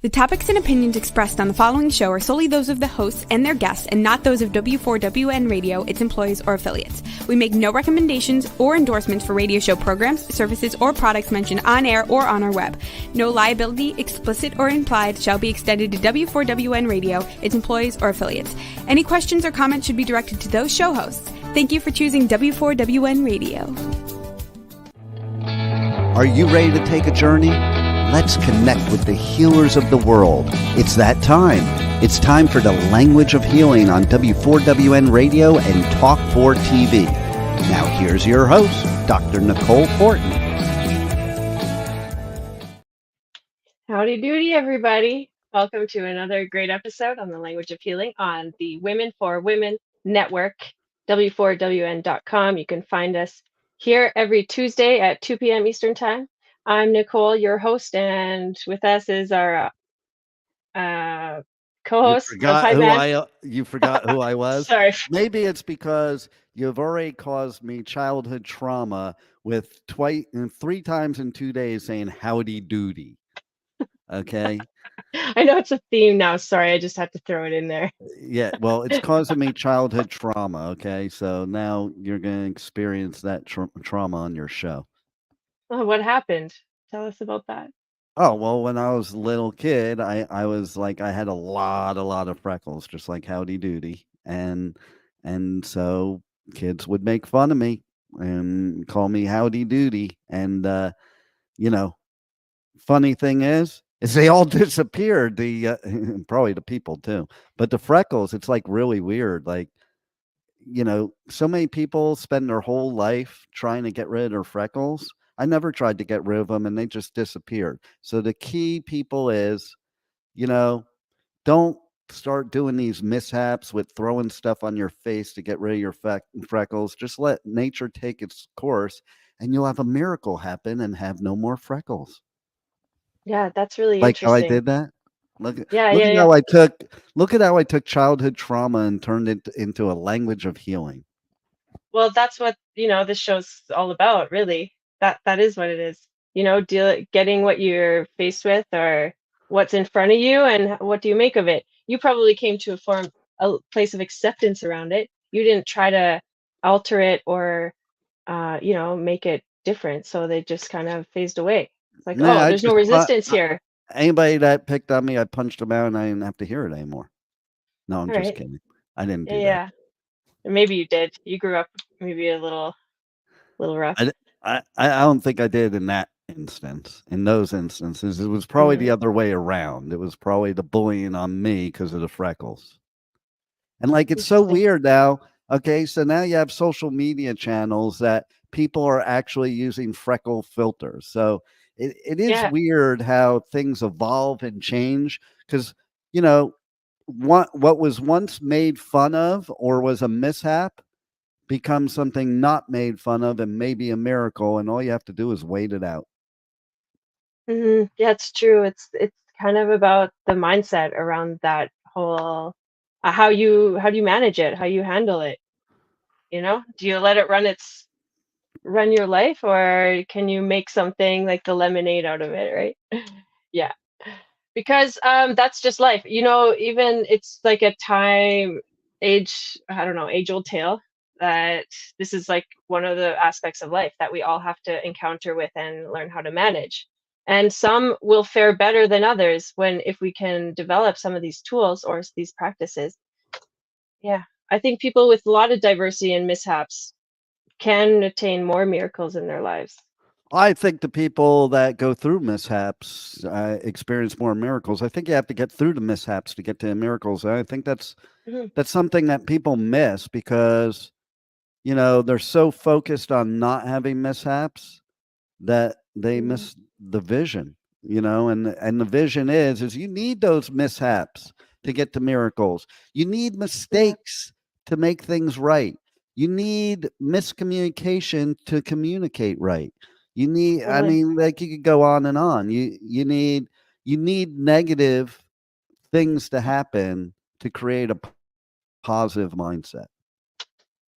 The topics and opinions expressed on the following show are solely those of the hosts and their guests and not those of W4WN Radio, its employees, or affiliates. We make no recommendations or endorsements for radio show programs, services, or products mentioned on air or on our web. No liability, explicit or implied, shall be extended to W4WN Radio, its employees, or affiliates. Any questions or comments should be directed to those show hosts. Thank you for choosing W4WN Radio. Are you ready to take a journey? Let's connect with the healers of the world. It's that time. It's time for the Language of Healing on W4WN Radio and Talk 4 TV. Now here's your host, Dr. Nicole Fortin. Howdy doody, everybody. Welcome to another great episode on the Language of Healing on the Women for Women Network, W4WN.com. You can find us here every Tuesday at 2 p.m. Eastern Time. I'm Nicole, your host, and with us is our co-host. You forgot who I was? Sorry. Maybe it's because you've already caused me childhood trauma with 3 times in 2 days saying howdy doody. Okay? I know it's a theme now. Sorry, I just had to throw it in there. Yeah, well, it's causing me childhood trauma, okay? So now you're going to experience that trauma on your show. Oh, what happened? Tell us about that. Oh, well, when I was a little kid, I was like, I had a lot of freckles, just like howdy doody. And so kids would make fun of me and call me howdy doody. And, funny thing is they all disappeared. Probably the people too, but the freckles, it's like really weird. Like, so many people spend their whole life trying to get rid of their freckles. I never tried to get rid of them and they just disappeared. So the key, people, is, don't start doing these mishaps with throwing stuff on your face to get rid of your freckles. Just let nature take its course and you'll have a miracle happen and have no more freckles. Yeah, that's really like interesting. How I did that. Look at how I took childhood trauma and turned it into a language of healing. Well, that's what, this show's all about, really. That is what it is. Getting what you're faced with or what's in front of you and what do you make of it. You probably came to a place of acceptance around it. You didn't try to alter it or, make it different. So they just kind of phased away. It's like, there's no resistance here. Anybody that picked on me, I punched them out and I didn't have to hear it anymore. No, I'm just kidding. I didn't do that. Yeah, maybe you did. You grew up maybe a little rough. I don't think I did in that instance. In those instances, it was probably the other way around. It was probably the bullying on me because of the freckles. And it's so weird now. Okay, so now you have social media channels that people are actually using freckle filters. So it is weird how things evolve and change because, what was once made fun of or was a mishap becomes something not made fun of and maybe a miracle, and all you have to do is wait it out. Yeah, it's true. It's kind of about the mindset around that whole how you manage it, how you handle it. Do you let it run your life, or can you make something like the lemonade out of it, right? Yeah, because that's just life. Even it's like a age-old tale that this is like one of the aspects of life that we all have to encounter with and learn how to manage. And some will fare better than others if we can develop some of these tools or these practices. Yeah, I think people with a lot of diversity and mishaps can attain more miracles in their lives. I think the people that go through mishaps experience more miracles. I think you have to get through the mishaps to get to miracles. I think that's something that people miss because, they're so focused on not having mishaps that they miss the vision, and the vision is you need those mishaps to get to miracles. You need mistakes to make things right. You need miscommunication to communicate right. You need, you could go on and on. You need negative things to happen to create a positive mindset.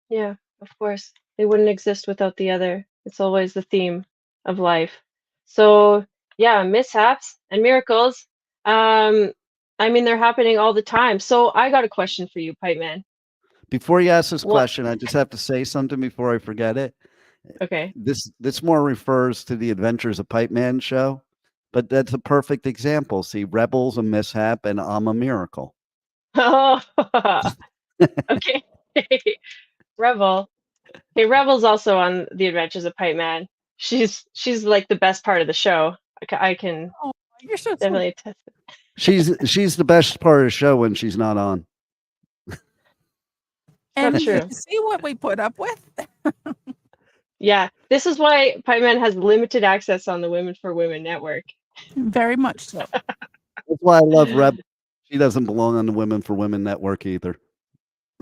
Yeah, of course. They wouldn't exist without the other. It's always the theme of life. So, yeah, mishaps and miracles. I mean, they're happening all the time. So I got a question for you, Pipe Man. Before you ask this What? question, I just have to say something before I forget it. Okay. This more refers to the Adventures of Pipe Man show, but that's a perfect example. See, Rebels, a mishap, and I'm a miracle. Oh, okay. Rebel. Hey, Rebel's also on The Adventures of Pipe Man. She's like the best part of the show. I can Oh, you're so sweet. definitely attest. She's the best part of the show when she's not on. And Not true. you see what we put up with? Yeah, this is why Pipe Man has limited access on the Women for Women network. Very much so. That's why I love Rebel. She doesn't belong on the Women for Women network either.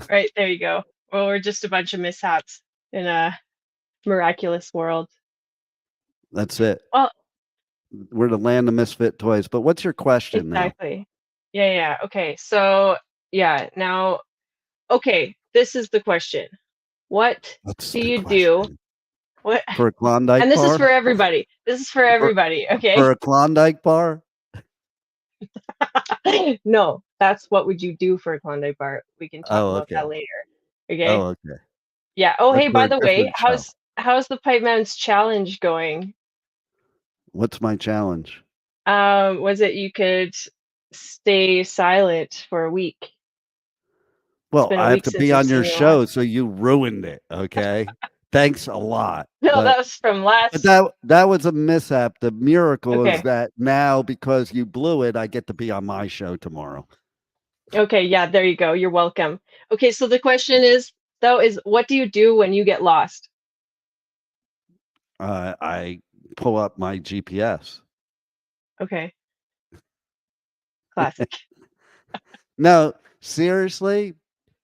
Right, there you go. Well, we're just a bunch of mishaps in a miraculous world. That's it. Well, We're the land of misfit toys. But what's your question now? exactly. Yeah. Okay. So, yeah, now, okay, this is the question. What What's do the you do? question? What? For a Klondike And this bar? is for everybody. This is for everybody, okay? For a Klondike bar? No, that's what would you do for a Klondike bar? We can talk Oh, about okay. that later. Okay? Oh, okay. Yeah. Oh, That's hey, for by a the way, different show. how's the Pipe Man's challenge going? What's my challenge? Was it you could stay silent for a week? Well, Been a I have week to since be we've on your seen you show, last. so you ruined it. Okay. Thanks a lot. No, But that was from last. that was a mishap. The miracle is Okay. that now, because you blew it, I get to be on my show tomorrow. Okay, yeah, there you go. You're welcome. Okay, so the question is, though, is what do you do when you get lost? I pull up my GPS. Okay. Classic. No, seriously,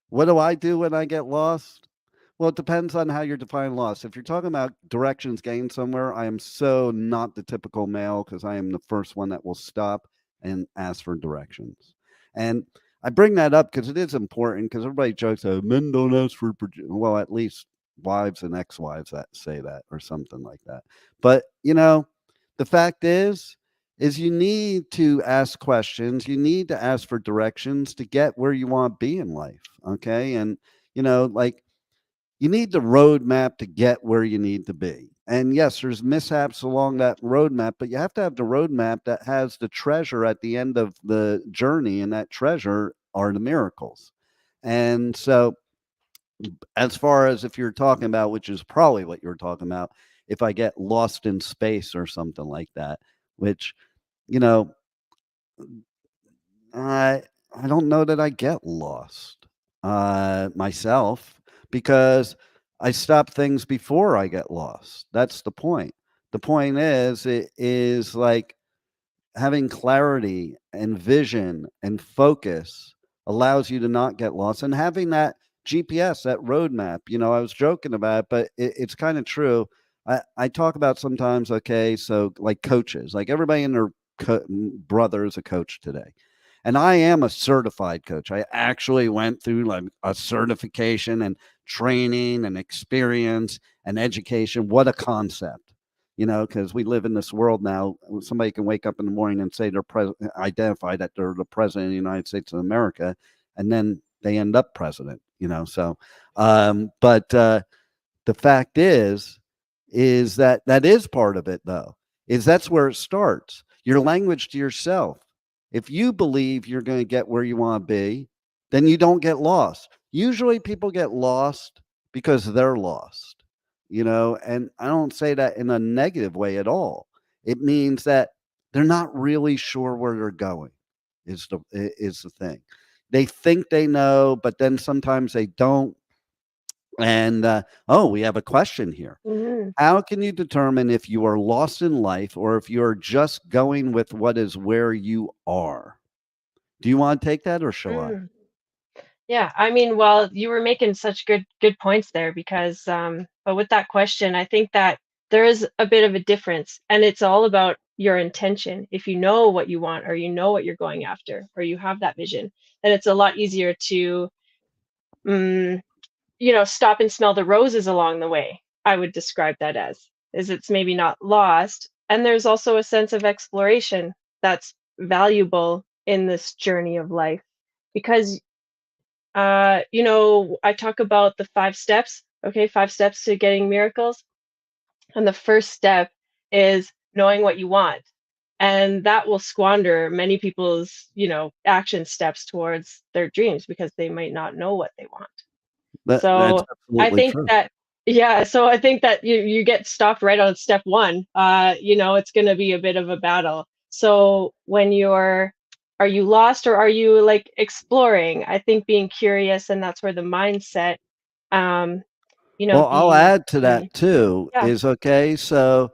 what do I do when I get lost? Well, it depends on how you're defining lost. If you're talking about directions gained somewhere, I am so not the typical male because I am the first one that will stop and ask for directions. And I bring that up because it is important because everybody jokes that men don't ask for, well, at least wives and ex-wives that say that or something like that. But, the fact is you need to ask questions. You need to ask for directions to get where you want to be in life. Okay. And, like, you need the roadmap to get where you need to be. And yes, there's mishaps along that roadmap, but you have to have the roadmap that has the treasure at the end of the journey. And that treasure are the miracles. And so, as far as if you're talking about, which is probably what you're talking about, if I get lost in space or something like that, which, you know, I don't know that I get lost myself because I stop things before I get lost. That's the point. The point is, it is like having clarity and vision and focus allows you to not get lost, and having that GPS, that roadmap. I was joking about it, but it's kind of true. I talk about sometimes, okay, so like coaches, like everybody and their brother is a coach today. And I am a certified coach. I actually went through like a certification and training and experience and education. What a concept, because we live in this world now. Somebody can wake up in the morning and say they're identify that they're the president of the United States of America, and then they end up president. So, but the fact is that is part of it, though. That's where it starts. Your language to yourself. If you believe you're going to get where you want to be, then you don't get lost. Usually people get lost because they're lost, and I don't say that in a negative way at all. It means that they're not really sure where they're going is the thing. They think they know, but then sometimes they don't. And we have a question here. Mhm. How can you determine if you are lost in life or if you're just going with what is where you are? Do you want to take that or shall I? Mm. Yeah, I mean, well, you were making such good points there because but with that question, I think that there is a bit of a difference and it's all about your intention. If you know what you want or you know what you're going after or you have that vision, then it's a lot easier to mm, stop and smell the roses along the way. I would describe that as it's maybe not lost. And there's also a sense of exploration that's valuable in this journey of life because I talk about the 5 steps, okay, 5 steps to getting miracles. And the first step is knowing what you want. And that will squander many people's, action steps towards their dreams because they might not know what they want. That's So I absolutely think true. that, yeah, so I think that you get stopped right on step one. It's going to be a bit of a battle. So are you lost or are you like exploring? I think being curious, and that's where the mindset, um, Well, I'll being, add to that too yeah. is okay. So,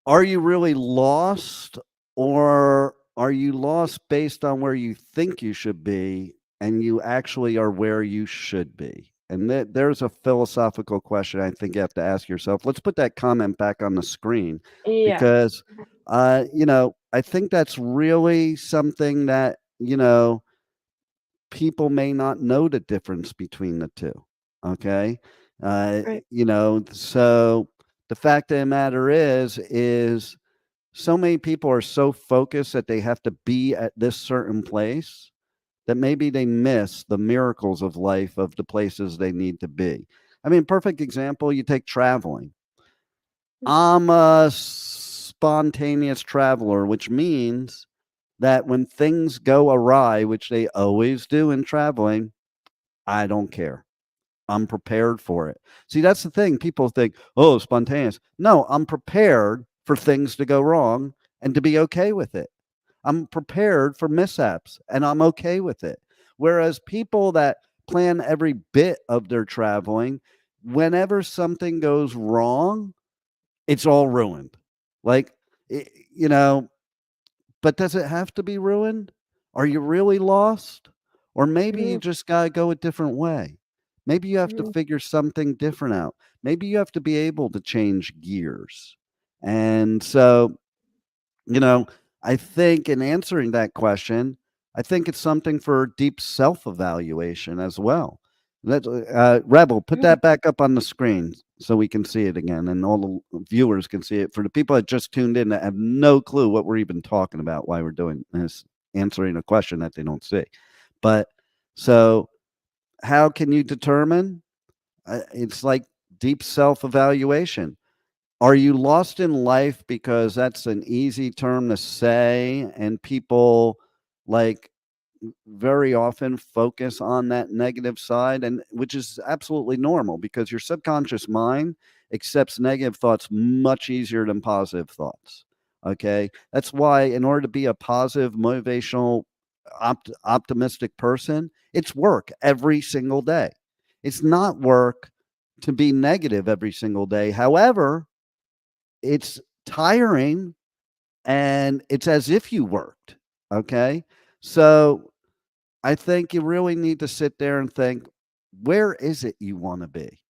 are you really lost or are you lost based on where you think you should be and you actually are where you should be? And there's a philosophical question I think you have to ask yourself. Let's put that comment back on the screen Yeah. because, I think that's really something that, people may not know the difference between the two. Okay. Right. So the fact of the matter is so many people are so focused that they have to be at this certain place that maybe they miss the miracles of life of the places they need to be. I mean, perfect example, you take traveling. I'm a spontaneous traveler, which means that when things go awry, which they always do in traveling, I don't care. I'm prepared for it. See, that's the thing. People think, oh, spontaneous. No, I'm prepared for things to go wrong and to be okay with it. I'm prepared for mishaps and I'm okay with it. Whereas people that plan every bit of their traveling, whenever something goes wrong, it's all ruined. Like, you know, but does it have to be ruined? Are you really lost? Or maybe you Mhm, just got to go a different way. Maybe you have to mhm, figure something different out. Maybe you have to be able to change gears. And so, you know, I think in answering that question, I think it's something for deep self evaluation as well. Rebel, put mhm, that back up on the screen so we can see it again and all the viewers can see it. For the people that just tuned in that have no clue what we're even talking about, why we're doing this, answering a question that they don't see. But so, how can you determine? It's like deep self evaluation. Are you lost in life because that's an easy term to say and people like very often focus on that negative side, and which is absolutely normal because your subconscious mind accepts negative thoughts much easier than positive thoughts. Okay? That's why in order to be a positive, motivational, optimistic person, it's work every single day. It's not work to be negative every single day. However, it's tiring and it's as if you worked. Okay. So I think you really need to sit there and think, where is it you want to be?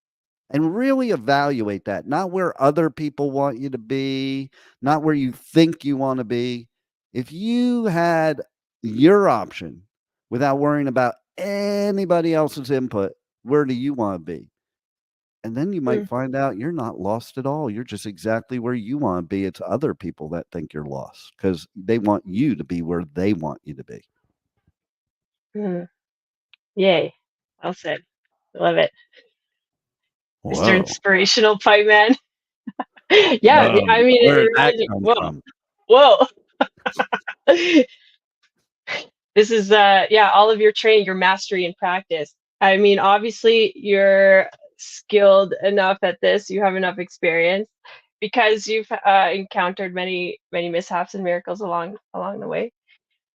And really evaluate that, not where other people want you to be, not where you think you want to be. If you had your option without worrying about anybody else's input, where do you want to be? And then you might mm, find out you're not lost at all. You're just exactly where you want to be. It's other people that think you're lost because they want you to be where they want you to be. mhm. Yay. Well said. Love it. Mr. Whoa. Inspirational Pipe Man. Yeah, Whoa. I mean, Where it did that reminds me, come whoa, from? whoa. This is yeah, all of your training, your mastery and practice. I mean, obviously you're skilled enough at this, you have enough experience because you've encountered many mishaps and miracles along the way.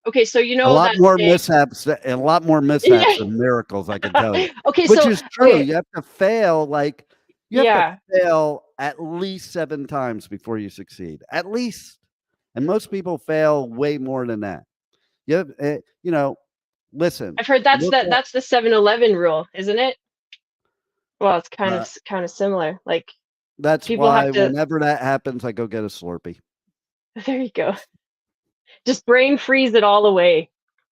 Okay, so you A know lot that more saying. mishaps, a lot more mishaps Yeah. than miracles, I can tell you, Okay, which so is true. okay, You have to fail like you have to yeah, fail at least 7 times before you succeed. At least. And most people fail way more than that. You have, listen, I've heard look at that's the 7-Eleven rule, isn't it? Well, it's uh, kind of similar. Like that's people have why to. whenever that happens, I go get a Slurpee. There you go. Just brain freeze it all away.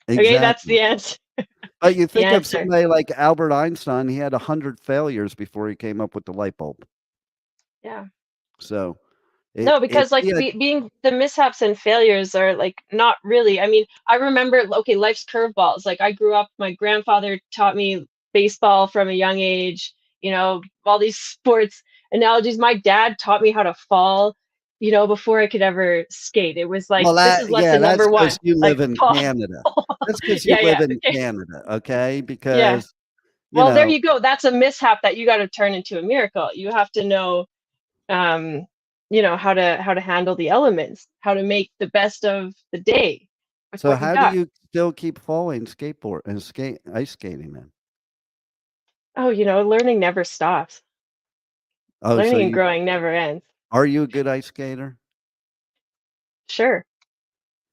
Okay, that's Exactly. the answer. But you The think of answer. somebody like Albert Einstein, he had 100 failures before he came up with the light bulb. Yeah. So, No, because like being the mishaps and failures are like not really. I mean, I remember, okay, life's curveballs. Like I grew up, my grandfather taught me baseball from a young age, all these sports analogies. My dad taught me how to fall, before I could ever skate. It was like, Well, this is lesson that's number one. because you Like live in fall. Canada. That's because you Yeah, live yeah. in Okay. Canada, okay? Yeah. Because, Well, there you go. That's a mishap that you got to turn into a miracle. You have to know um, how to handle the elements, how to make the best of the day with so what you how do got. you still keep following ice skating then? Oh, learning never stops. Oh, Learning and growing never ends. are you a good ice skater? Sure.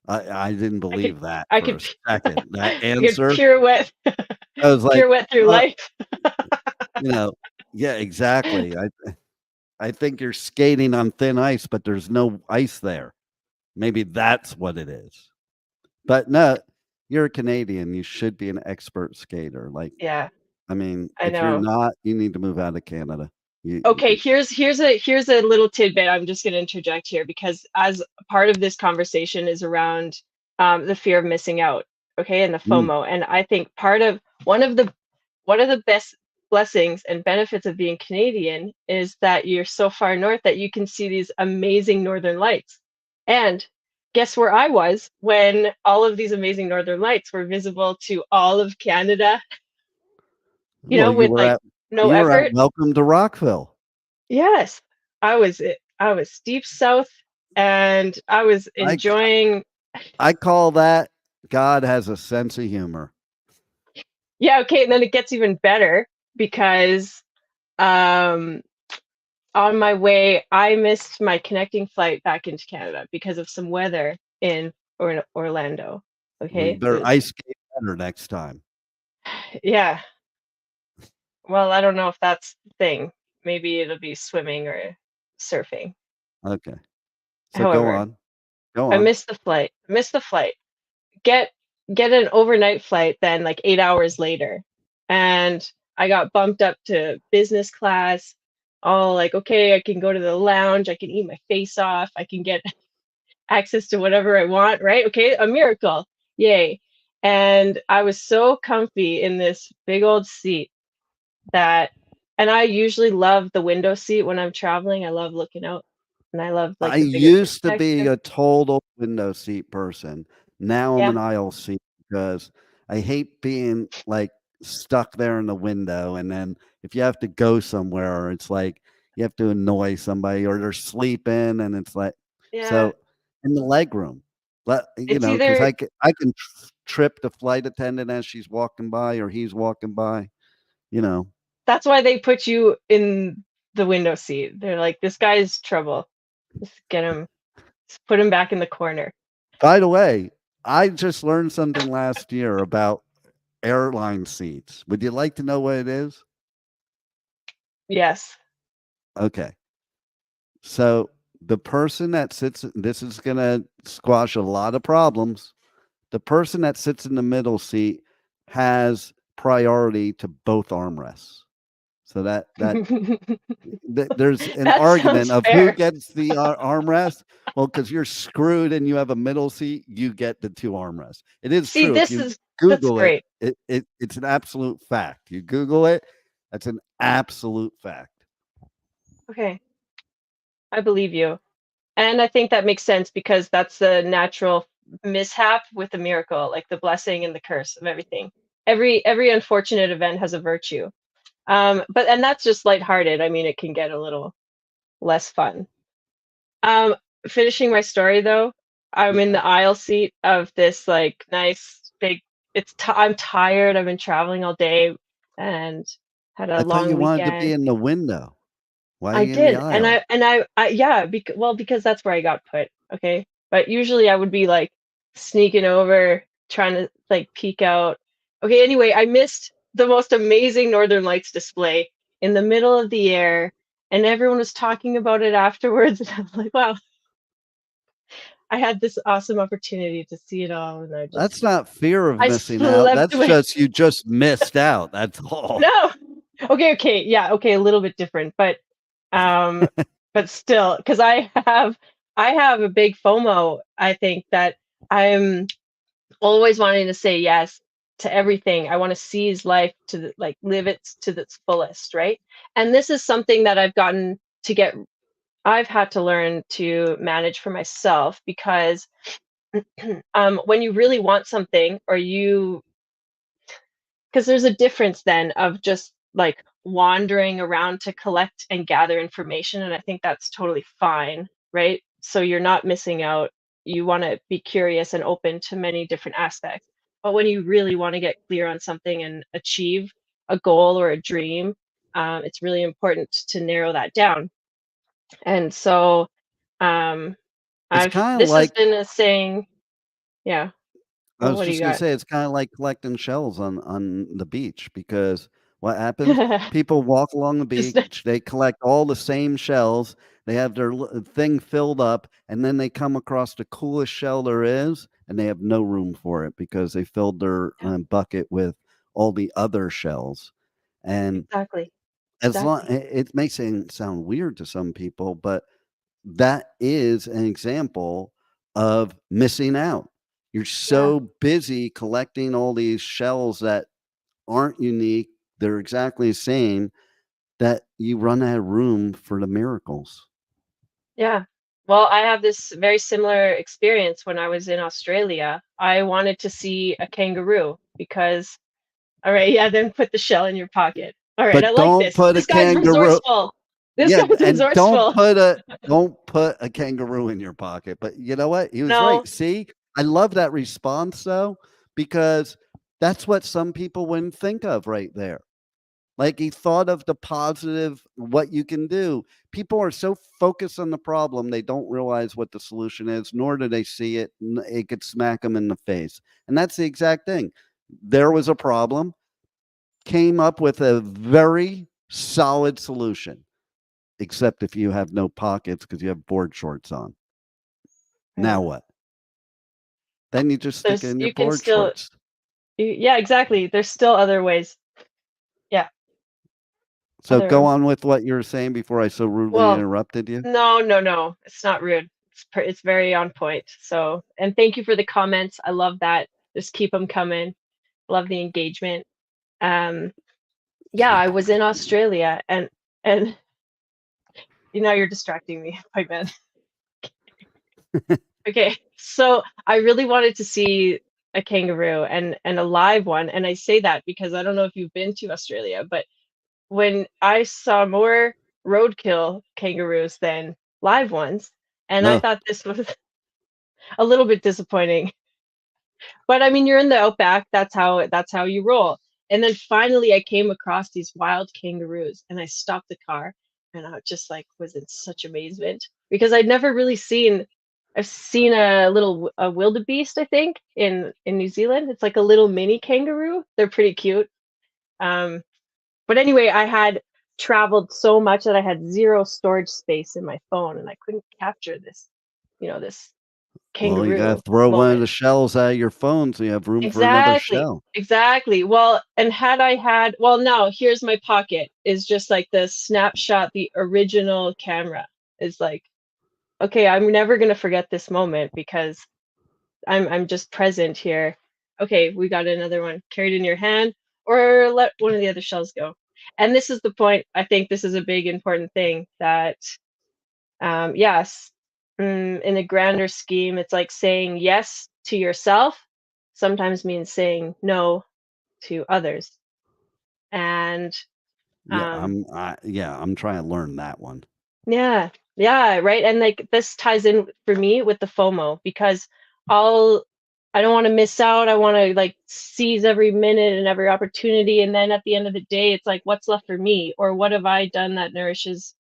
I didn't believe that I for could a second. That I could answer, pirouette I was like, pirouette through life. yeah, exactly. I think you're skating on thin ice, but there's no ice there. Maybe that's what it is. But no, you're a Canadian. You should be an expert skater. Like, Yeah, I mean, I if you're know. not, you need to move out of Canada. Okay, here's a little tidbit I'm just going to interject here, because as part of this conversation is around the fear of missing out, okay, and the FOMO. And I think one of the best blessings and benefits of being Canadian is that you're so far north that you can see these amazing northern lights. And guess where I was when all of these amazing northern lights were visible to all of Canada, Well, with like no you were at effort. Welcome to Rockville. Yes, I was deep south, and I was enjoying. I call that God has a sense of humor. Yeah, okay, and then it gets even better because on my way, I missed my connecting flight back into Canada because of some weather in Orlando. Well, you Okay, better ice skate better next time. yeah. Well, I don't know if that's the thing. Maybe it'll be swimming or surfing. Okay. So However, Go I on. missed the flight. Get an overnight flight then like 8 hours later, and I got bumped up to business class. All like, okay, I can go to the lounge, I can eat my face off, I can get access to whatever I want, right? Okay, a miracle, yay. And I was so comfy in this big old seat that, and I usually love the window seat when I'm traveling. I love looking out, and I love like I the bigger used to be perspective. a total window seat person. Now I'm Yeah, an aisle seat because I hate being like stuck there in the window. And then if you have to go somewhere, it's like you have to annoy somebody or they're sleeping. And it's like, yeah. so in the leg room, It's because either I can trip the flight attendant as she's walking by or he's walking by, you know. that's why they put you in the window seat. They're like, this guy's trouble. Just get him, just put him back in the corner. By the way, I just learned something last year about airline seats. Would you like to know what it is? Yes. Okay. So the person that sits, this is going to squash a lot of problems. The person that sits in the middle seat has priority to both armrests. So there's an That argument sounds of who fair. gets the armrest. Well, because you're screwed and you have a middle seat, you get the two armrests. It is See, true. If you that's Google it, great. it's an absolute fact. You Google it, that's an absolute fact. Okay. I believe you. And I think that makes sense because that's the natural mishap with the miracle, like the blessing and the curse of everything. Every unfortunate event has a virtue. And that's just lighthearted. I mean, it can get a little less fun. Um, Finishing my story though, I'm in Yeah. the aisle seat of this like nice big. I'm tired. I've been traveling all day and had a I thought long you wanted to be weekend. in the window. Why are I you in the did, and aisle? yeah, because that's where I got put. Okay, but usually I would be like sneaking over, trying to like peek out. Okay, anyway, I missed the most amazing Northern Lights display in the middle of the air, and everyone was talking about it afterwards. And I was like, wow, I had this awesome opportunity to see it all, and That's not fear of I missing out. slept That's away. just you just missed out. That's all. No, okay, yeah, okay, a little bit different, but um but still, because I have a big FOMO. I think that I'm always wanting to say yes to everything. I want to seize life to like live it to its fullest, right? And this is something that I've had to learn to manage for myself because when you really want something or you because there's a difference then of just like wandering around to collect and gather information, and I think that's totally fine, right? So you're not missing out. You want to be curious and open to many different aspects. But when you really want to get clear on something and achieve a goal or a dream, it's really important to narrow that down. And so um, It's I've kind of this has like been a saying. Yeah. I Well, was what do you just gonna got? say it's kind of like collecting shells on the beach because what happens? People walk along the Just beach, they collect all the same shells, they have their thing filled up, and then they come across the coolest shell there is, and they have no room for it because they filled their yeah, bucket with all the other shells. And exactly, as long exactly. it makes it sound weird to some people, but that is an example of missing out. You're Yeah. so busy collecting all these shells that aren't unique, they're exactly the same, that you run out of room for the miracles. Yeah. Well, I have this very similar experience when I was in Australia. I wanted to see a kangaroo because, all right, yeah, then put the shell in your pocket. All right, I But like don't this. put a This guy's kangaroo resourceful. This yeah, guy's and resourceful. don't put a kangaroo in your pocket. But you know what? He was right. No, See, I love that response though, because that's what some people wouldn't think of right there. Like he thought of the positive, what you can do. People are so focused on the problem, they don't realize what the solution is, nor do they see it. It could smack them in the face. And that's the exact thing. There was a problem, came up with a very solid solution, except if you have no pockets because you have board shorts on. Now yeah. what? Then you just stick it There's in your you can board still shorts. yeah, exactly. There's still other ways. Yeah, So go other on with what you were saying before I so rudely well, interrupted you. no, no, no. It's not rude. It's very on point. So, and thank you for the comments. I love that. Just keep them coming. Love the engagement. Um, yeah, I Keep was 'em in coming. Australia and you're distracting me, my man. Okay, so I really wanted to see a kangaroo and a live one, and I say that because I don't know if you've been to Australia, but when I saw more roadkill kangaroos than live ones, and I Oh, thought this was a little bit disappointing. But I mean, you're in the outback. That's how you roll. And then finally, I came across these wild kangaroos, and I stopped the car, and I just like was in such amazement because I'd never really seen. I've seen a wildebeest, I think, in New Zealand. It's like a little mini kangaroo. They're pretty cute. Um, but anyway, I had traveled so much that I had zero storage space in my phone, and I couldn't capture this well, you gotta kangaroo throw one of moment. the shells out of your phone so you have room for another Exactly. shell. Exactly. Well, and had I had, well, no, here's my pocket is just like the snapshot, the original camera is like, okay, I'm never gonna forget this moment because I'm just present here. Okay, we got another one. Carry it in your hand or let one of the other shells go. And this is the point. I think this is a big important thing that yes, in a grander scheme, it's like saying yes to yourself sometimes means saying no to others. And um, Yeah, I'm trying to learn that one. yeah, yeah, right. And like this ties in for me with the FOMO because I'll I don't want to miss out. I want to like seize every minute and every opportunity. And then at the end of the day, it's like, what's left for me? Or what have I done that nourishes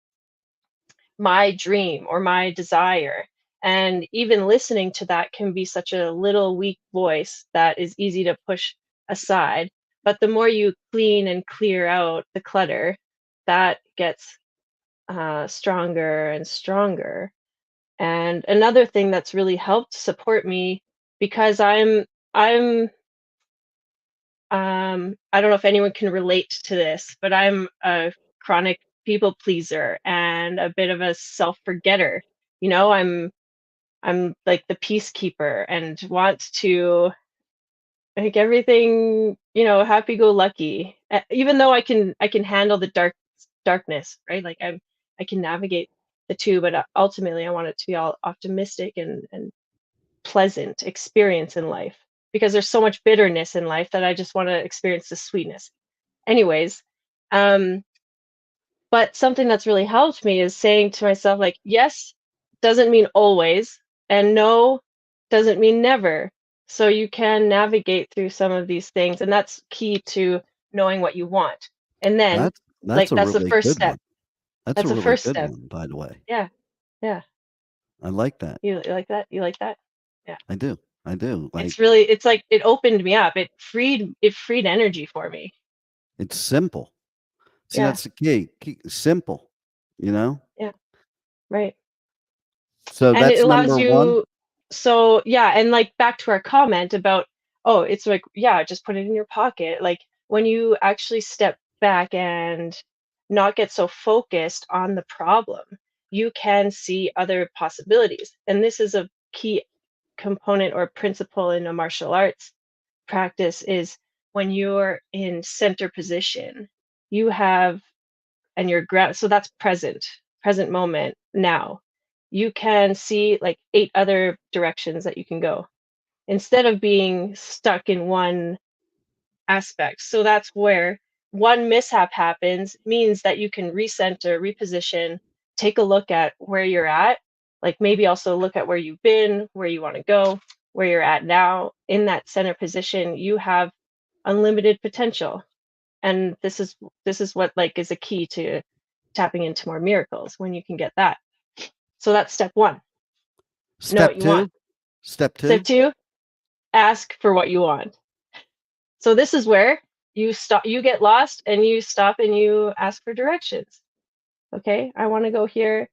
my dream or my desire? And even listening to that can be such a little weak voice that is easy to push aside. But the more you clean and clear out the clutter, that gets stronger and stronger. And another thing that's really helped support me because I'm I don't know if anyone can relate to this, but I'm a chronic people pleaser and a bit of a self-forgetter. You know, I'm like the peacekeeper and want to make everything, happy-go-lucky. Even though I can handle the darkness, right? Like I can navigate the two, but ultimately I want it to be all optimistic and pleasant experience in life, because there's so much bitterness in life that I just want to experience the sweetness. Anyways, um, but something that's really helped me is saying to myself, like, yes doesn't mean always, and no doesn't mean never. So you can navigate through some of these things, and that's key to knowing what you want. And then, That's like, a that's the really first good step. one. That's a That's the really first good step. one, by the way. Yeah, yeah. I like that. You like that? You like that? Yeah. I do. I do. Like, It's like it opened me up. It freed energy for me. it's simple. See, Yeah, that's the key. Simple, you know? yeah, right. So And it that's allows number one. you, so yeah, and like back to our comment about, oh, it's like, yeah, just put it in your pocket. Like when you actually step back and not get so focused on the problem, you can see other possibilities. And this is a key component or principle in a martial arts practice, is when you're in center position, you have, and you're ground, so that's present moment now. You can see like 8 other directions that you can go instead of being stuck in one aspect. So that's where one mishap happens, means that you can recenter, reposition, take a look at where you're at, like maybe also look at where you've been, where you want to go, where you're at now. In that center position, you have unlimited potential. And this is what like is a key to tapping into more miracles, when you can get that. So that's step 1. Know what Step you want. two. Step Step two. 2, ask for what you want. So this is where you get lost and you stop and you ask for directions. Okay, I want to go here.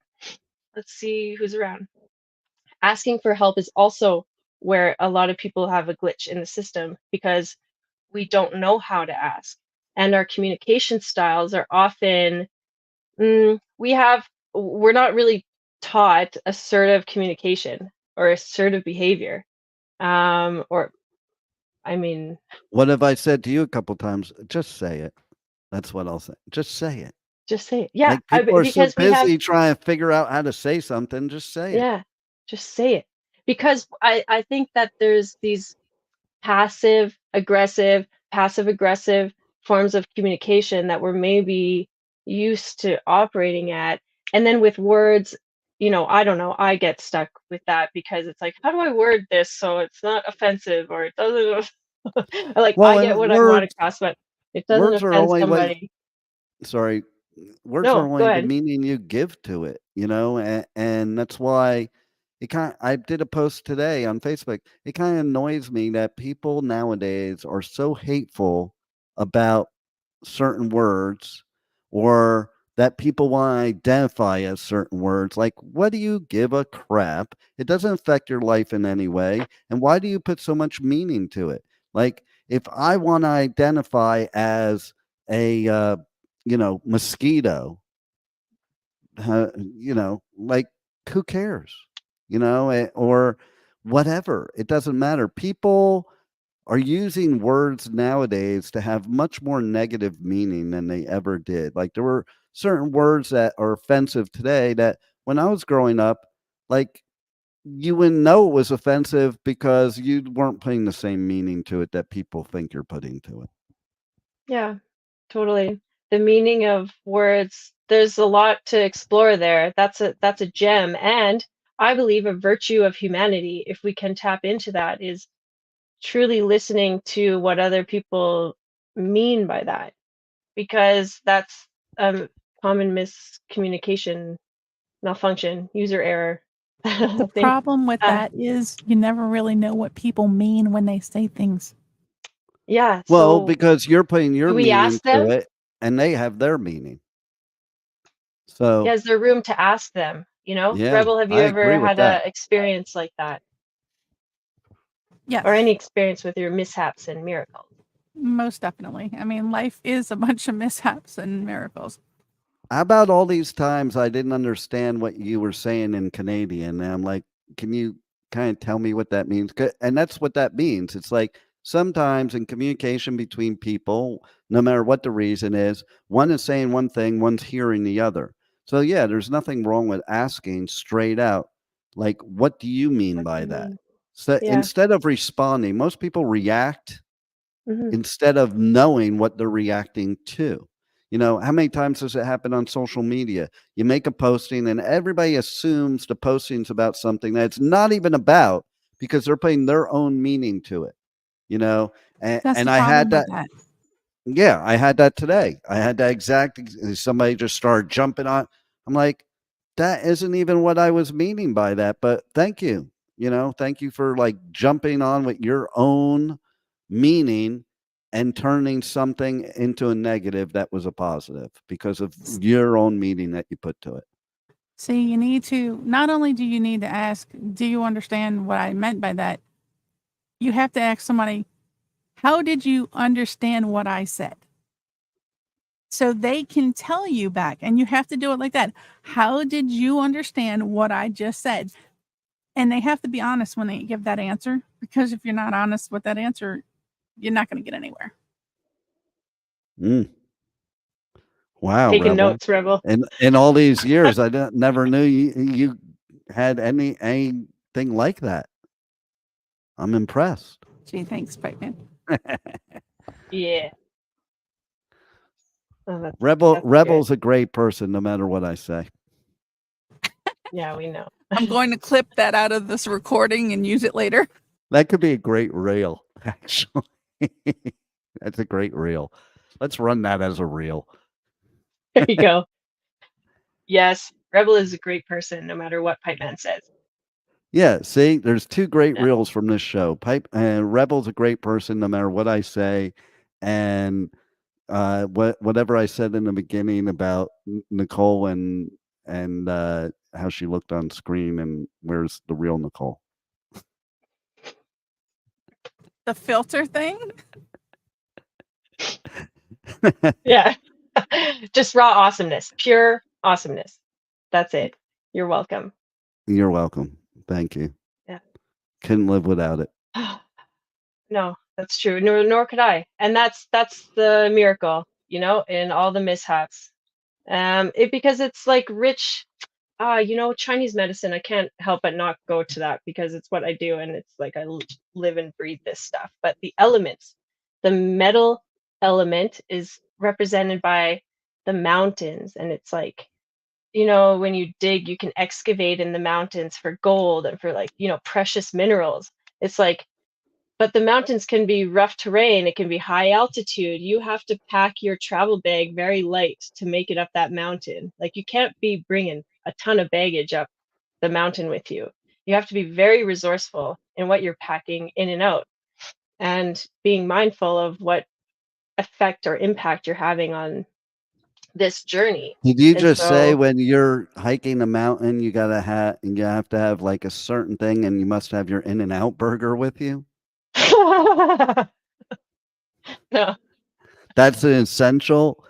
Let's see who's around. Asking for help is also where a lot of people have a glitch in the system, because we don't know how to ask. And our communication styles are often, we're not really taught assertive communication or assertive behavior. Or I mean, What have I said to you a couple times? Just say it. That's what I'll say. Just say it. just say it. Yeah, Like, people are so because we have, busy trying to figure out how to say something. Just say it. yeah, just say it. Because I think that there's these passive aggressive forms of communication that we're maybe used to operating at. And then with words, I don't know, I get stuck with that, because it's like, how do I word this so it's not offensive, or it doesn't like, Well, I get and what I want across, but it doesn't words are offend only what somebody. sorry, words are No, go only the ahead. meaning you give to it, and that's why I did a post today on Facebook. It kind of annoys me that people nowadays are so hateful about certain words, or that people want to identify as certain words. Like, what do you give a crap? It doesn't affect your life in any way. And why do you put so much meaning to it? Like, if I want to identify as a, mosquito, like, who cares? Or whatever. It doesn't matter. People are using words nowadays to have much more negative meaning than they ever did. Like, there were certain words that are offensive today that when I was growing up, like, you wouldn't know it was offensive because you weren't putting the same meaning to it that people think you're putting to it. Yeah, totally. The meaning of words, there's a lot to explore there. That's a gem. And I believe a virtue of humanity, if we can tap into that, is truly listening to what other people mean by that, because that's a common miscommunication, malfunction, user error The thing. problem with that is you never really know what people mean when they say things. Yeah, Well, so because you're putting your do we meaning ask to them? it and they have their meaning. Yeah, So, is there room to ask them? yeah, Rebel, have you I agree ever with had that. a experience like that, Yes, or any experience with your mishaps and miracles? most definitely. I mean, life is a bunch of mishaps and miracles. how about all these times I didn't understand what you were saying in Canadian? And I'm like, can you kind of tell me what that means? And that's what that means. It's like sometimes in communication between people, no matter what the reason is, one is saying one thing, one's hearing the other. So yeah, there's nothing wrong with asking straight out, like, what do you mean by that? So Yeah. instead of responding, most people react Mhm. instead of knowing what they're reacting to. You know, how many times does it happen on social media? You make a posting and everybody assumes the posting's about something that it's not even about because they're putting their own meaning to it, you know? That's And the I had problem that. with that. Yeah, I had that today. I had that somebody just started jumping on. I'm like, that isn't even what I was meaning by that, but thank you. You know, thank you for like jumping on with your own meaning and turning something into a negative that was a positive because of your own meaning that you put to it. See, you need to, not only do you need to ask, do you understand what I meant by that? You have to ask somebody, how did you understand what I said? So they can tell you back, and you have to do it like that. How did you understand what I just said? And they have to be honest when they give that answer, because if you're not honest with that answer, you're not going to get anywhere. Mm. Wow, Taking Rebel. notes, Rebel. And in all these years, I never knew you had anything like that. I'm impressed. Gee, thanks, Pipeman. Yeah. Oh, that's good. Rebel's a great person, no matter what I say. Yeah, we know. I'm going to clip that out of this recording and use it later. That could be a great reel, actually. That's a great reel. Let's run that as a reel. There you go. Yes, Rebel is a great person, no matter what Pipeman says. Yeah, see, there's two great Yeah. reels from this show. Rebel's a great person, no matter what I say, and whatever I said in the beginning about Nicole and how she looked on screen, and where's the real Nicole? The filter thing? Yeah. Just raw awesomeness, pure awesomeness. That's it. You're welcome. You're welcome. Thank you. Yeah. Couldn't live without it. No, that's true. Nor could I. And that's the miracle, you know, in all the mishaps. Because it's like rich, you know, Chinese medicine. I can't help but not go to that because it's what I do, and it's like I live and breathe this stuff. But the elements, the metal element is represented by the mountains, and it's like, you know, when you dig, you can excavate in the mountains for gold and for, like, you know, precious minerals. It's like, but the mountains can be rough terrain, it can be high altitude. You have to pack your travel bag very light to make it up that mountain. Like, you can't be bringing a ton of baggage up the mountain with you. You have to be very resourceful in what you're packing in and out, and being mindful of what effect or impact you're having on this journey. Did you And just say so when you're hiking a mountain, you have to have like a certain thing, and you must have your In-N-Out burger with you? no, That's an essential.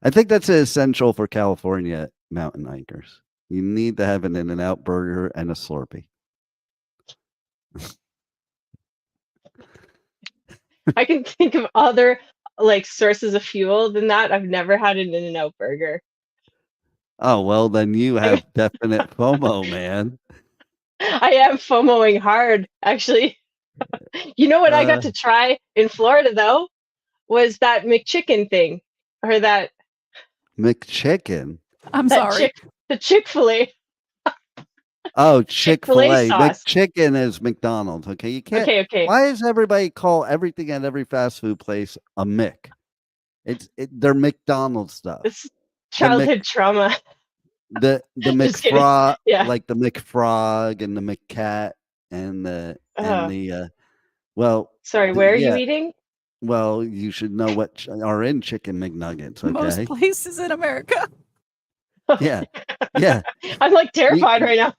I think that's an essential for California mountain hikers. You need to have an In-N-Out burger and a Slurpee. I can think of other like sources of fuel than that. I've never had an In-N-Out burger. Oh, well, then you have definite FOMO, man. I am FOMOing hard, actually. You know what I got to try in Florida though was that McChicken thing, or that McChicken. I'm sorry. the Chick-fil-A Oh, Chick-fil-A Chick-fil-A. sauce. McChicken is McDonald's. Okay, you can't. Okay. Why does everybody call everything at every fast food place a Mick? They're McDonald's stuff. It's The Mc, childhood trauma. the Just kidding. McFrog, Yeah. like the McFrog and the McCat and the Sorry, where are you eating? Well, you should know what are in Chicken McNuggets. Okay. Most places in America. Yeah. Yeah. I'm like terrified right now.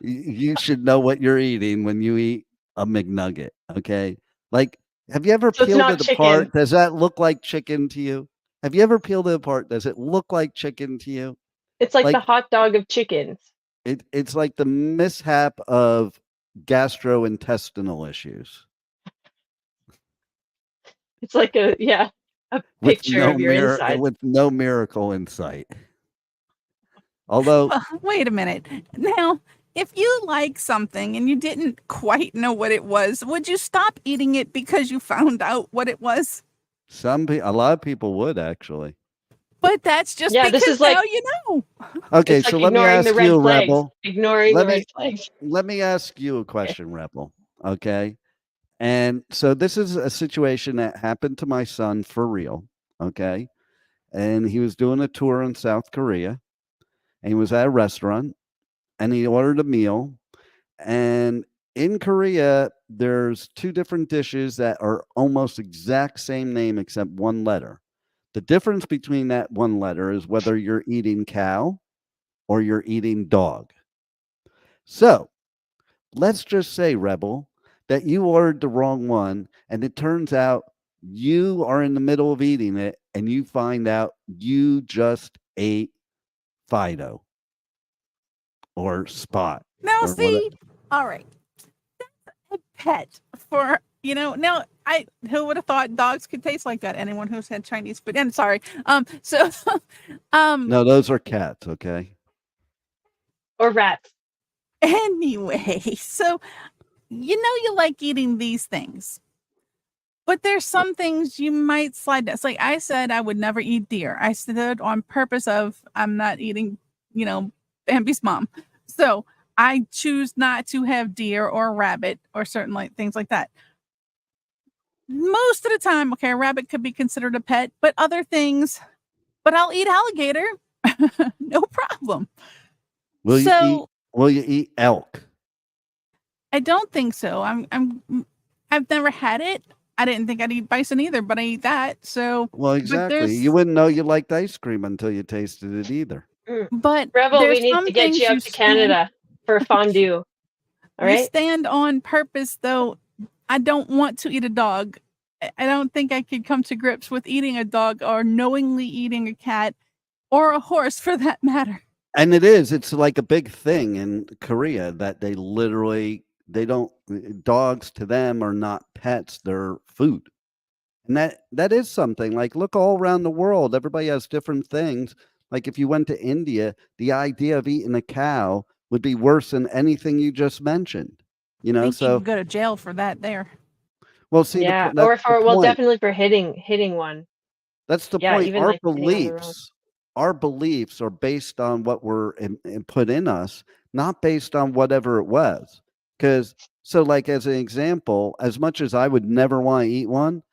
You should know what you're eating when you eat a McNugget. Okay. Like, have you ever So it's peeled not it chicken. apart? Does that look like chicken to you? Have you ever peeled it apart? Does it look like chicken to you? It's like Like the hot dog of chickens. it's like the mishap of gastrointestinal issues It's like a picture of your insides. with no miracle in sight. Although Well, wait a minute. Now, if you like something and you didn't quite know what it was, would you stop eating it because you found out what it was? a lot of people would actually. But that's just Yeah, this because is like now you know. Okay, it's like so let me ignoring the ask red you, flags. Rebel. Ignoring Let the red me flags. let me ask you a Okay. question, Rebel. Okay. And so this is a situation that happened to my son for real. Okay. And he was doing a tour in South Korea and he was at a restaurant and he ordered a meal. And in Korea, there's two different dishes that are almost exact same name except one letter. The difference between that one letter is whether you're eating cow or you're eating dog. So let's just say, Rebel, that you ordered the wrong one, and it turns out you are in the middle of eating it, and you find out you just ate Fido or Spot Now, or whatever. see, all right, a pet for Now, who would have thought dogs could taste like that? Anyone who's had Chinese food. And sorry, so, No, those are cats. Okay. Or rats. anyway, so you like eating these things. But there's some things you might slide down. It's like I said, I would never eat deer. I stood on purpose of I'm not eating, Bambi's mom. So I choose not to have deer or rabbit or certain things like that. Most of the time, okay, a rabbit could be considered a pet, but other things, but I'll eat alligator. No problem. Will So you eat elk? I don't think so. I've never had it. I didn't think I'd eat bison either, but I eat that. So, Well, but exactly. You wouldn't know you liked ice cream until you tasted it either. but Rebel, we there's need some to get things you out to Canada for fondue. All you right. stand on purpose, though. I don't want to eat a dog. I don't think I could come to grips with eating a dog or knowingly eating a cat or a horse for that matter. And it's like a big thing in Korea that they don't dogs to them are not pets, they're food. And that is something. Like look all around the world, everybody has different things. Like if you went to India, the idea of eating a cow would be worse than anything you just mentioned. I think you So can go to jail for that there. well, see Yeah. that's Or the point. definitely for hitting one. That's the Yeah, point. even like hitting on the road. Our beliefs are based on what were put in us, not based on whatever it was. Because so, like as an example, as much as I would never want to eat one,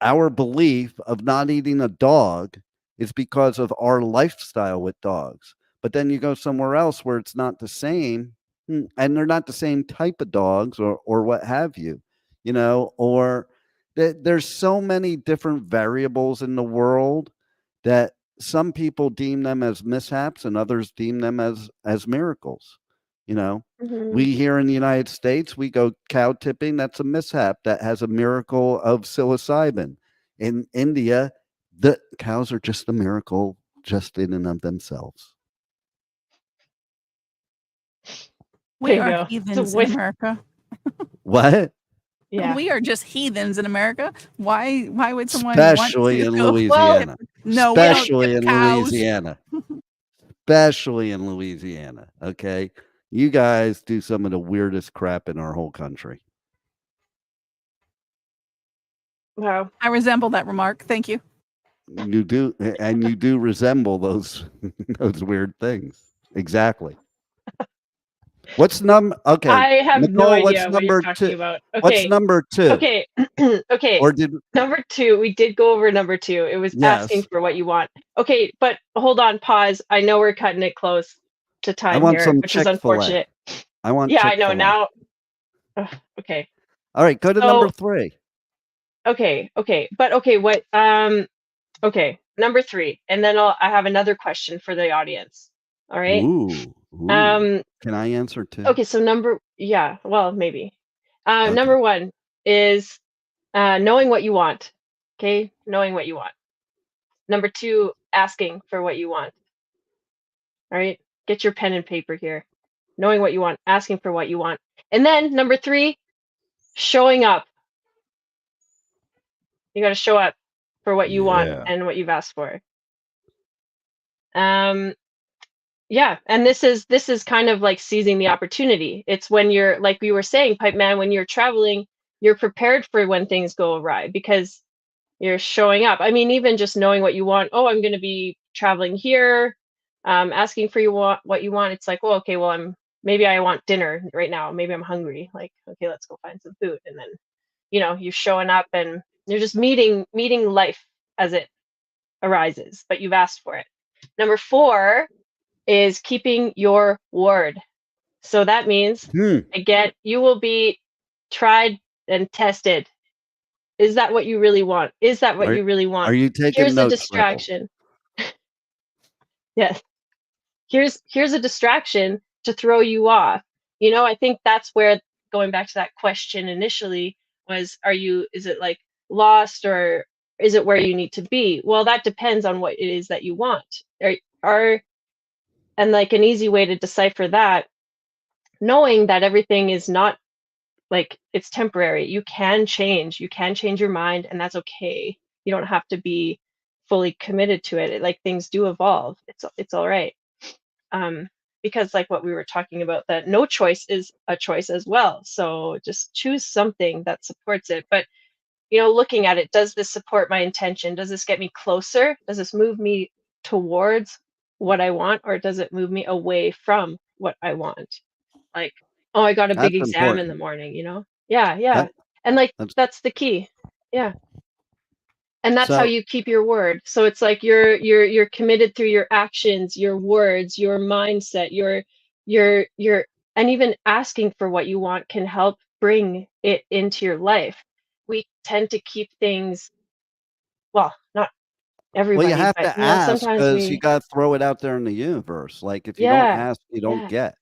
our belief of not eating a dog is because of our lifestyle with dogs. But then you go somewhere else where it's not the same, and they're not the same type of dogs or what have you, or there's so many different variables in the world that some people deem them as mishaps and others deem them as miracles. We here in the United States, we go cow tipping. That's a mishap that has a miracle of psilocybin. In India, the cows are just a miracle just in and of themselves. We There you are go. heathens So in America. What? Yeah. We are just heathens in America. Why would someone Especially want to in go? Louisiana. No, we don't Especially tip in cows. Louisiana. Especially in Louisiana. Okay. You guys do some of the weirdest crap in our whole country. Wow. I resemble that remark. Thank you. You do, and you do resemble those those weird things. Exactly. What's number? Okay, I have no Nicole. What's idea what you're number talking two? about. What's Okay. number two? Okay. Okay. Or did Number two, we did go over number two. It was asking yes? for what you want. Okay, but hold on, pause. I know we're cutting it close to I time want here, some which is Chick-fil-A. unfortunate. I want Yeah, I know Chick-fil-A. now. Okay. All right, go to number So, 3. okay, but okay, what? Okay, number 3, and then I have another question for the audience. All right. Ooh. Um. Can I answer too? Okay, so yeah, well, maybe. Okay. Number 1 is knowing what you want. Okay, knowing what you want. Number 2, asking for what you want. All right, get your pen and paper here. Knowing what you want, asking for what you want. And then number 3, showing up. You got to show up for what you want Yeah. and what you've asked for. Yeah, and this is kind of like seizing the opportunity. It's when you're, like we were saying, Pipe Man, when you're traveling, you're prepared for when things go awry because you're showing up. I mean, even just knowing what you want. Oh, I'm going to be traveling here, asking for what you want. It's like, well, okay, well, maybe I want dinner right now. Maybe I'm hungry. Like, okay, let's go find some food. And then, you're showing up and you're just meeting life as it arises, but you've asked for it. Number 4 is keeping your word. So that means, again, you will be tried and tested. Is that what you really want? Is that what you really want? Are you taking Here's a notes, Rebel? distraction. Yes. Here's a distraction to throw you off. I think that's where, going back to that question initially, was, is it like lost, or is it where you need to be? Well, that depends on what it is that you want. And like an easy way to decipher that, knowing that everything is not, like, it's temporary. You can change your mind, and that's okay. You don't have to be fully committed to it. Like, things do evolve. It's all right. Because, like what we were talking about, that no choice is a choice as well. So just choose something that supports it. But looking at it, does this support my intention? Does this get me closer? Does this move me towards what I want, or does it move me away from what I want? Like, oh, I got a big That's exam in the important. morning, Yeah. And like, That's that's the key. Yeah. And that's how so. you keep your word. So it's like you're committed through your actions, your words, your mindset, your and even asking for what you want can help bring it into your life. We tend to keep things, well, not Well, you everybody, have but to ask sometimes because you we, got to throw it out there in the universe. Like if you don't yeah, ask, you don't yeah. get.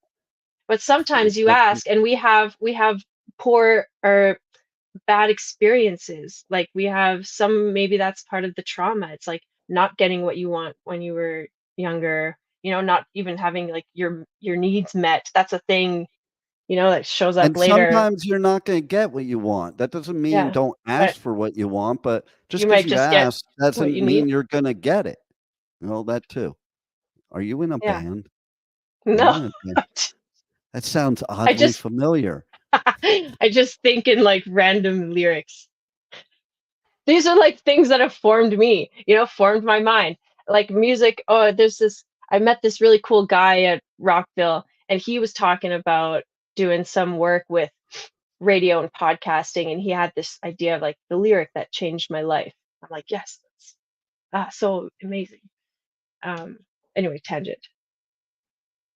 But sometimes you That's ask, and we have poor or bad experiences. Like, we have some, maybe that's part of the trauma. It's like not getting what you want when you were younger, not even having like your needs met. That's a thing, that shows up And later. sometimes you're not going to get what you want. That doesn't mean Yeah. don't But ask for what you want, but just you because might you just get ask what doesn't you mean need. you're going to get it. That too. Are you in a Yeah. band? Are you No. in a band? That sounds I oddly just familiar. I just think in like random lyrics. These are like things that have formed me, formed my mind. Like music. Oh, I met this really cool guy at Rockville, and he was talking about doing some work with radio and podcasting, and he had this idea of like the lyric that changed my life. I'm like, yes, that's so amazing. Um, anyway, tangent.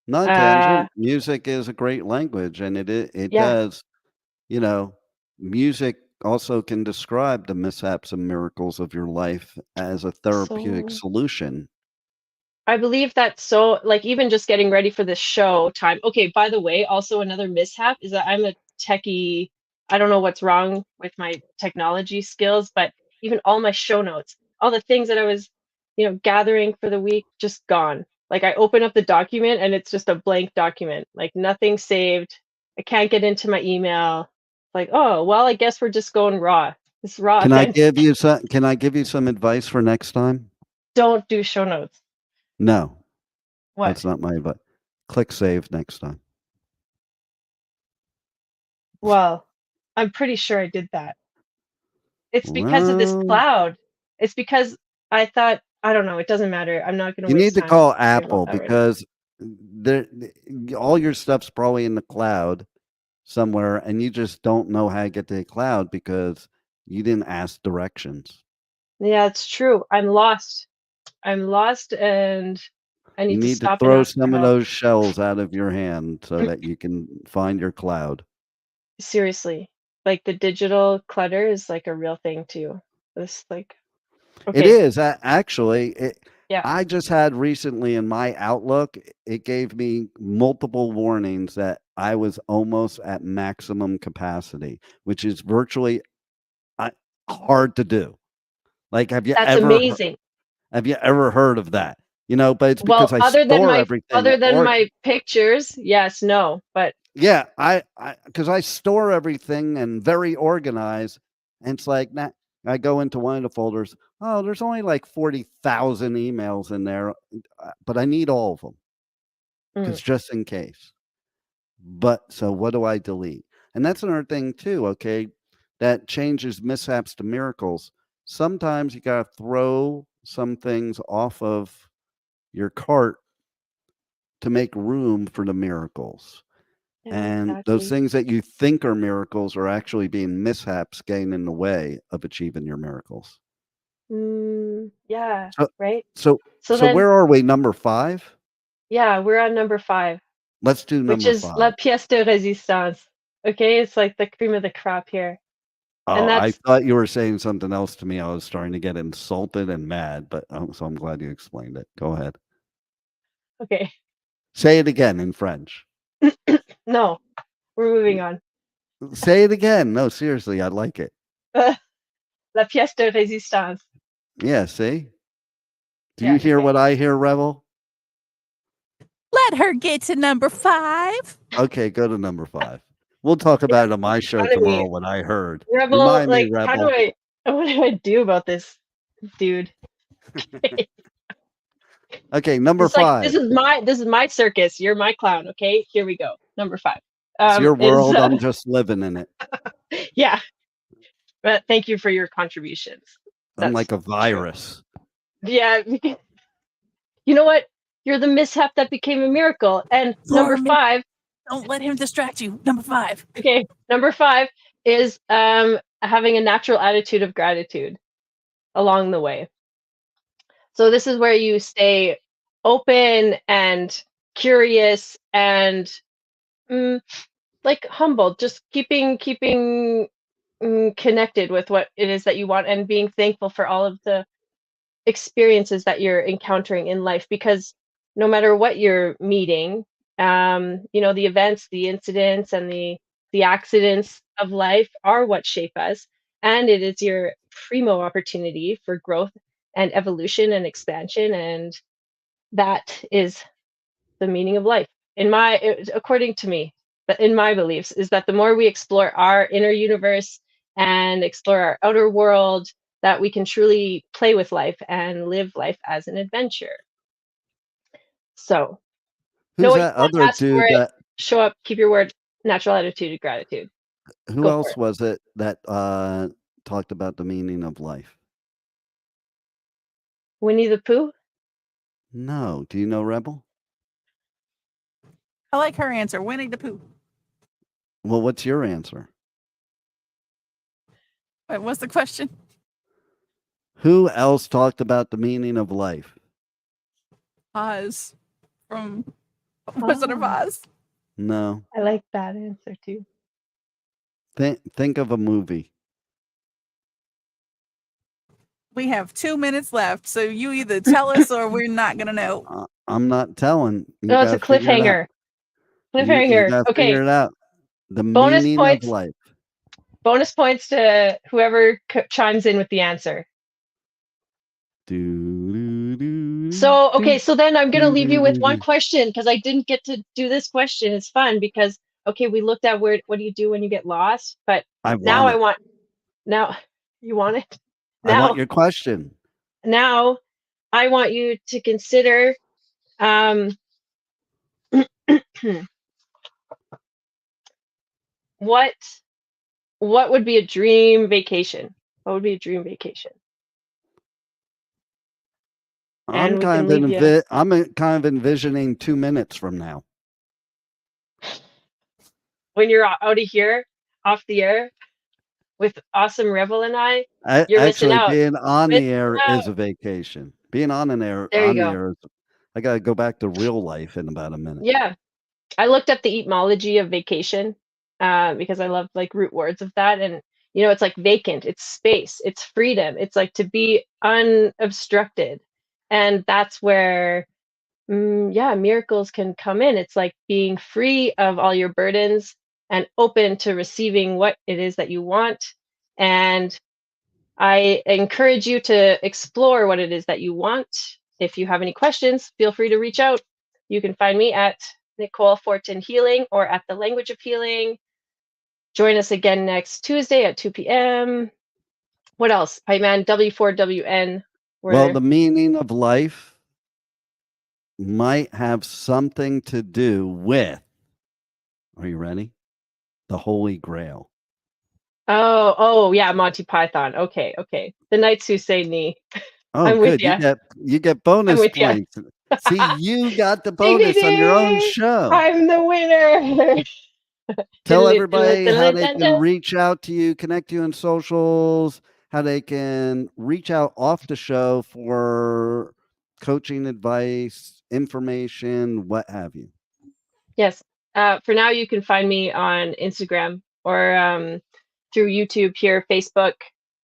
Not a Uh, tangent. Music is a great language, and it yeah. does. You know, music also can describe the mishaps and miracles of your life as a therapeutic So solution. I believe that, so like, even just getting ready for this show time. Okay, by the way, also another mishap is that I'm a techie. I don't know what's wrong with my technology skills, but even all my show notes, all the things that I was, gathering for the week, just gone. Like, I open up the document and it's just a blank document, like nothing saved. I can't get into my email. Like, oh, well, I guess we're just going raw. It's raw authentic. Can I give you some advice for next time? Don't do show notes. No, What? that's not my advice. Click save next time. Well, I'm pretty sure I did that. It's because of this Well, cloud. It's because I thought, I don't know, it doesn't matter. I'm not gonna you need waste to time call talking about Apple that right now. because there all your stuff's probably in the cloud somewhere, and you just don't know how to get to the cloud because you didn't ask directions. Yeah, it's true. I'm lost. I'm lost, and I You need to need to stop and throw ask for some of help. those shells out of your hand so that you can find your cloud. Seriously. Like, the digital clutter is like a real thing too. This, like, It okay, is actually. yeah. I just had recently in my Outlook, it gave me multiple warnings that I was almost at maximum capacity, which is virtually hard to do. Like, That's amazing. Have you ever heard of that? But it's Well, because I store everything. other than my pictures, yes, no, but yeah, because I store everything and very organized, and it's like nah, I go into one of the folders. Oh, there's only like 40,000 emails in there, but I need all of them because just in case. But so what do I delete? And that's another thing too. Okay, that changes mishaps to miracles. Sometimes you gotta throw some things off of your cart to make room for the miracles. yeah, And those exactly. things that you think are miracles are actually being mishaps getting in the way of achieving your miracles. Yeah, So, right. so, So so then, where are we? Number 5? yeah, we're on number 5, Let's do which number is 5. la pièce de résistance. Okay, it's like the cream of the crop here, and Oh, I that's thought you were saying something else to me. I was starting to get insulted and mad, but so I'm glad you explained it. Go ahead. okay. Say it again in French. No, we're moving on. Say it again. No, seriously, I like it. La pièce de résistance. Yeah, see? Do Yeah, you hear okay. what I hear, Rebel? Let her get to number 5. Okay, go to number 5. We'll talk Yeah, about it on my show fun of me. tomorrow what I heard. Rebel, Remind me, like, how do Rebel. what do I do about this dude? Okay, number It's like 5. this is my circus. You're my clown. Okay, here we go. Number 5. It's your Is world. I'm just living in it. yeah. But thank you for your contributions. I'm That's like a virus. yeah. You know what? You're the mishap that became a miracle. And number 5. Don't let him distract you. Number 5. Okay, number 5 is having a natural attitude of gratitude along the way. So this is where you stay open and curious and like humble, just keeping connected with what it is that you want and being thankful for all of the experiences that you're encountering in life, because no matter what you're meeting, the events, the incidents, and the accidents of life are what shape us, and it is your primo opportunity for growth and evolution and expansion, and that is the meaning of life. According to me, but in my beliefs, is that the more we explore our inner universe and explore our outer world, that we can truly play with life and live life as an adventure. So, know Who's what you that want, other ask for dude it, that show up, keep your word, natural attitude of gratitude. who Go for else it. was it that talked about the meaning of life? Winnie the Pooh? No. Do you know, Rebel? I like her answer. Winnie the Pooh. Well, what's your answer? Wait, what's the question? Who else talked about the meaning of life? Oz from Wizard of Oz. No. I like that answer too. Think of a movie. We have 2 minutes left, so you either tell us or we're not gonna know. I'm not telling. You No, it's a gotta figure it out. cliffhanger. You Cliffhanger. gotta figure Okay, it out. The bonus meaning of points. life. Bonus points to whoever chimes in with the answer. So, okay, so then I'm going to leave you with one question because I didn't get to do this question. It's fun because, okay, we looked at what do you do when you get lost? But now you want it? I want your question. Now I want you to consider what would be a dream vacation? What would be a dream vacation? And I'm we can leave you. I'm kind of envisioning 2 minutes from now. When you're out of here, off the air, with awesome Revel and you're missing Actually, out. being on Missing the air out. is a vacation. Being on the air, There you go. I gotta go back to real life in about a minute. Yeah, I looked up the etymology of vacation because I love like root words of that, and it's like vacant, it's space, it's freedom, it's like to be unobstructed, and that's where miracles can come in. It's like being free of all your burdens and open to receiving what it is that you want, and I encourage you to explore what it is that you want. If you have any questions, feel free to reach out. You can find me at Nicole Fortin Healing or at the Language of Healing. Join us again next Tuesday at 2 p.m. What else? Pipe Man, W4WN. Well, the meaning of life might have something to do with, are you ready? The Holy Grail. Oh, yeah, Monty Python. Okay. The Knights Who Say Knee. Oh, I'm with good. ya. You get bonus with ya. points. See, you got the Ding, ding, bonus on your own ding. show. I'm the winner. Tell everybody how they can reach out to you, connect you on socials, how they can reach out off the show for coaching advice, information, what have you. Yes. For now, you can find me on Instagram or through YouTube here, Facebook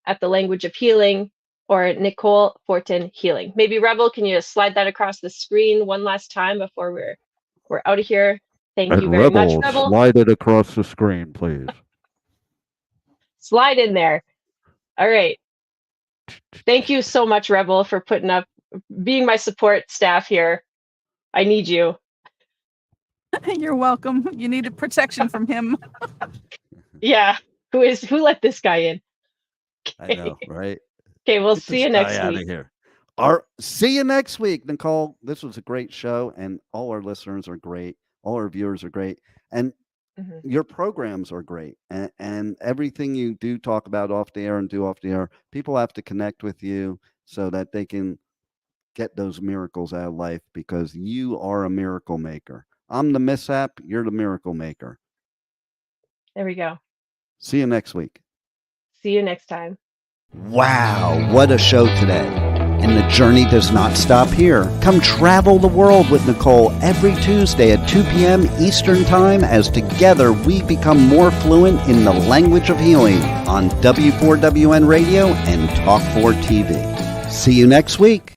at the Language of Healing or Nicole Fortin Healing. Maybe Rebel, can you slide that across the screen one last time before we're out of here? Thank you very much, Rebel. Slide it across the screen, please. Slide in there. All right. Thank you so much, Rebel, for being my support staff here. I need you. You're welcome. You needed protection from him. Yeah. Who let this guy in? Okay. I know, right? Okay, we'll see you next week. Here. See you next week, Nicole. This was a great show, and all our listeners are great. All our viewers are great, and your programs are great, and everything you do talk about off the air and do off the air, people have to connect with you so that they can get those miracles out of life, because you are a miracle maker. I'm the mishap, you're the miracle maker. There we go. See you next week. See you next time. Wow, what a show today. And the journey does not stop here. Come travel the world with Nicole every Tuesday at 2 p.m. Eastern Time, as together we become more fluent in the language of healing on W4WN Radio and Talk4 TV. See you next week.